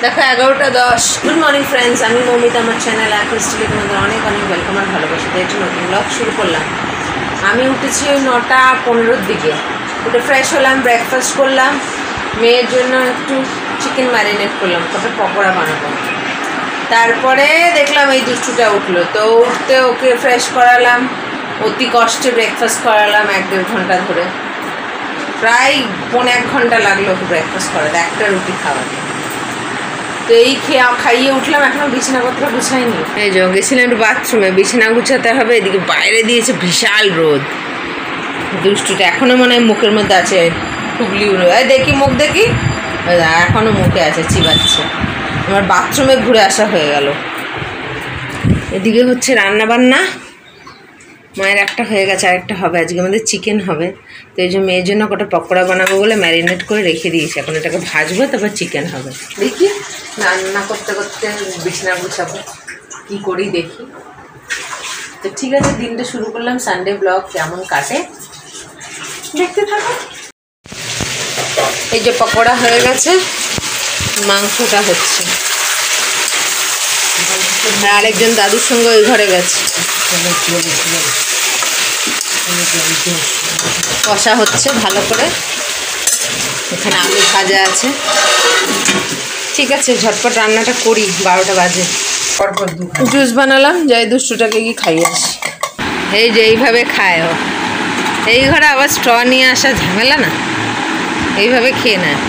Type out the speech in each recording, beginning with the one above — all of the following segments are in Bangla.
দেখো 11:10। গুড মর্নিং ফ্রেন্ডস, আমি মৌমিতা। আমার চ্যানেল অ্যাক্রিস্টিলে তোমাদের অনেক অনেক ওয়েলকাম আর ভালোবাসা। একটু নতুন ব্লগ শুরু করলাম। আমি উঠেছি ওই 9:15 দিকে। উঠে ফ্রেশ হলাম, ব্রেকফাস্ট করলাম, মেয়ের জন্য একটু চিকেন ম্যারিনেট করলাম, কত পকোড়া বানাবো। তারপরে দেখলাম এই দুষ্টুটা উঠলো, তো উঠতে ওকে ফ্রেশ করালাম, অতি কষ্টে ব্রেকফাস্ট করালাম 1-1.5 ঘন্টা ধরে। প্রায় 1.25 ঘন্টা লাগলো ওকে ব্রেকফাস্ট করাতে, একটা রুটি খাওয়াতে। তো এই খাইয়ে উঠলাম, এখনও বিছানাপত্র গুছাইনি। এই যে গেছিলাম একটু বাথরুমে, বিছানা গুছাতে হবে। এদিকে বাইরে দিয়েছে বিশাল রোদ। দুষ্টুটা এখনও মনে হয় মুখের মধ্যে আছে হুগলি উড়ে। দেখি মুখ দেখি, এখনও মুখে আছে, চিবাচ্ছে। আমার বাথরুমে ঘুরে আসা হয়ে গেল। এদিকে হচ্ছে রান্না বান্না, মায়ের একটা হয়ে গেছে, আরেকটা হবে। আজকে আমাদের চিকেন হবে, তো এই যে মেয়ের জন্য কটা পকোড়া বানাবো বলে ম্যারিনেট করে রেখে দিয়েছি। এখন এটাকে ভাজবো, তারপর চিকেন হবে। দেখি রান্না করতে করতে বিছানা গুছাবো, কী করি দেখি। তো ঠিক আছে, দিনটা শুরু করলাম। সানডে ব্লগ কেমন কাটে দেখতে থাকো। এই যে পকোড়া হয়ে গেছে, মাংসটা হচ্ছে। আরেকজন দাদুর সঙ্গে ওই ঘরে গেছে, কষা হচ্ছে ভালো করে। এখানে আলু ভাজা আছে। ঠিক আছে, ঝটপট রান্নাটা করি, 12টা বাজে। জুস বানালাম, যাই দুষ্টুটাকে কি খাইয়ে আসি। এই যে এইভাবে খায় ও। এই ঘরে আবার স্ট্র নিয়ে আসা ঝামেলা না, এইভাবে খেয়ে নেয়।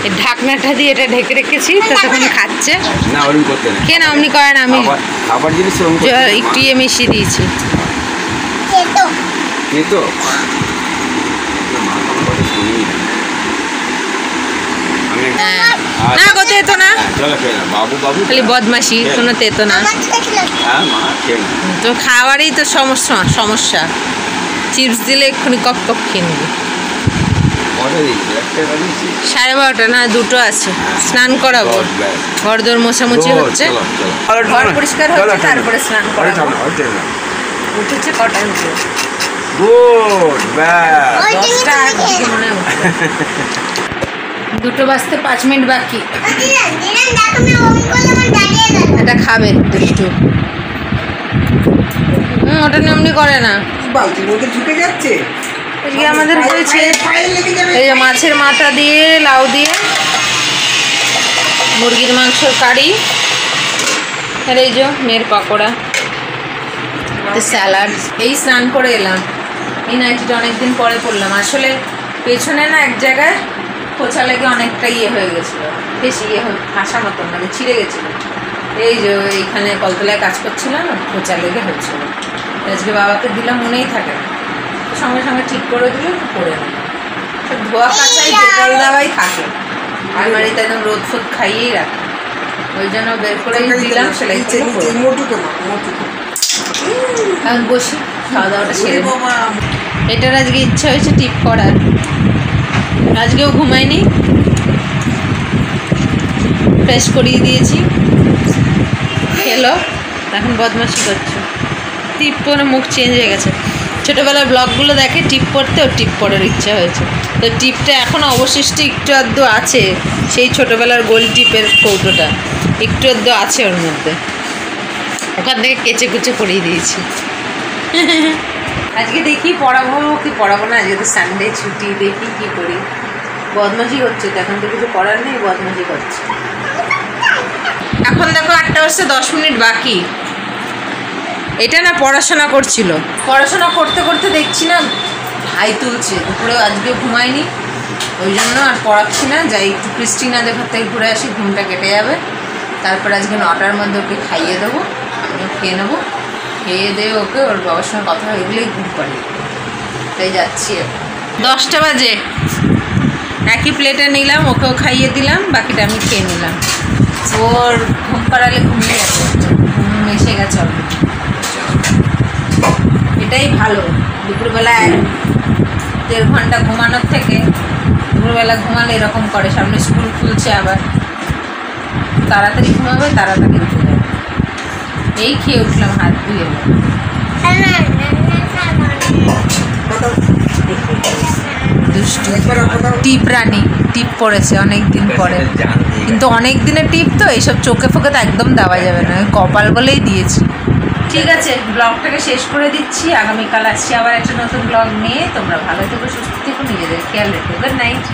এই ঢাকনাটা দিয়ে এটা ঢেকে রেখেছি, তো তখন খাচ্ছে। কে না অমনি করে না, আমি একটু ইয়ে মিশিয়ে দিয়েছি। না গো, তেতো না, খালি বদমাসি, কোনো তেতো না। তো খাওয়ারই তো সমস্যা। চিপস দিলে এক্ষুনি কপ কপ খেয়ে নেবে। 12:30 না, 2টো আছে। স্নান করাবো, ঘর দোর মোছামুছি হচ্ছে, ঘর পরিষ্কার হচ্ছে, তারপরে স্নান করাবো। উঠেছে কটায় উঠে? 10টা মনে হয়। 2টো বাজতে 5 মিনিট বাকি। এটা খাবে দুষ্টু। ওটা এমনি করে না। ঢুকে যাচ্ছে। আজকে আমাদের হয়েছে এই যে মাছের মাথা দিয়ে লাউ দিয়ে মুরগির মাংসর কারি, আর এই যে মেয়ের পকোড়া, স্যালাড। এই স্নান করে এলাম। এই নাইটিটা অনেকদিন পরে পরলাম। আসলে পেছনে না এক জায়গায় খোঁচা লেগে অনেকটা ইয়ে হয়ে গেছিলো, বেশি ইয়ে ফাঁসা মতন, মানে ছিঁড়ে গেছিলো। এই যে এইখানে কলতলায় কাজ করছিলাম, খোঁচা লেগে হচ্ছিলো। আজকে বাবাকে দিলাম, মনেই থাকে না, সঙ্গে সঙ্গে ঠিক করে দিলে পরে নেয়। সব ধোয়া কাচাই ডেটল দেওয়াই থাকে, আলমারিতে একদম রোদ ফোদ খাইয়েই রাখে। ওই জন্য বের করে দিলাম, সেলাই এখন বসি, খাওয়া দাওয়াটা সেরে। এটার আজকে ইচ্ছা হয়েছে টিপ করার। আজকেও ঘুমাইনি, ফ্রেশ করিয়ে দিয়েছি, খেলো, এখন বদমাশি করছে। টিপ পরে মুখ চেঞ্জ হয়ে গেছে। ছোটোবেলার ব্লগগুলো দেখে টিপ পরতে, ও টিপ পরার ইচ্ছা হয়েছে। তো টিপটা এখনও অবশিষ্ট একটু আধটু আছে, সেই ছোটোবেলার গোল টিপের কৌটোটা একটু আধটু আছে ওর মধ্যে, ওখান থেকে কেচে কুচে পরিয়ে দিয়েছি। আজকে দেখি পড়াবো কি পড়াবো না, আজকে তো সানডে ছুটি, দেখি কি করি। বদমাশি হচ্ছে তো, এখন তো কিছু করার নেই, বদমাশি করছে। এখন দেখো 8:10 মিনিট বাকি। এটা না পড়াশোনা করছিল, পড়াশোনা করতে করতে দেখছি না হাই তুলছে। দুপুরে আজকে ঘুমায়নি, ওই জন্য আর পড়াচ্ছি না। যাই একটু ক্রিস্টিনাদের ঘর থেকে ঘুরে আসি, ঘুমটা কেটে যাবে। তারপর আজকে 9টার মধ্যে ওকে খাইয়ে দেবো, আমিও খেয়ে নেবো। খেয়ে দিয়ে ওকে ওর বাবার সঙ্গে কথা হয়ে গেলেই ঘুম পাড়ি। তাই যাচ্ছি। 10টা বাজে, একই প্লেটে নিলাম, ওকেও খাইয়ে দিলাম, বাকিটা আমি খেয়ে নিলাম। ওর ঘুম পাড়ালে ঘুমিয়ে গেছে, ঘুম এসে গেছে অলরেডি। এটাই ভালো, দুপুরবেলায় 1.5 ঘন্টা ঘুমানোর থেকে দুপুরবেলা ঘুমালে এরকম করে। সামনে স্কুল খুলছে আবার, তাড়াতাড়ি ঘুমাবে, তাড়াতাড়ি উঠে যাবে। এই খেয়ে উঠলাম, হাত ধুয়ে। দুষ্টু টিপ রানী টিপ পড়েছে অনেক দিন পরে, কিন্তু অনেক দিনের টিপ তো এইসব চোখে ফোকে তো একদম দেওয়া যাবে না, কপাল বলেই দিয়েছি। ঠিক আছে, ব্লগটাকে শেষ করে দিচ্ছি। আগামীকাল আসছি আবার একটা নতুন ব্লগ নিয়ে। তোমরা ভালো থেকো, সুস্থ থেকো, নিজেদের খেয়াল রেখো। Good night.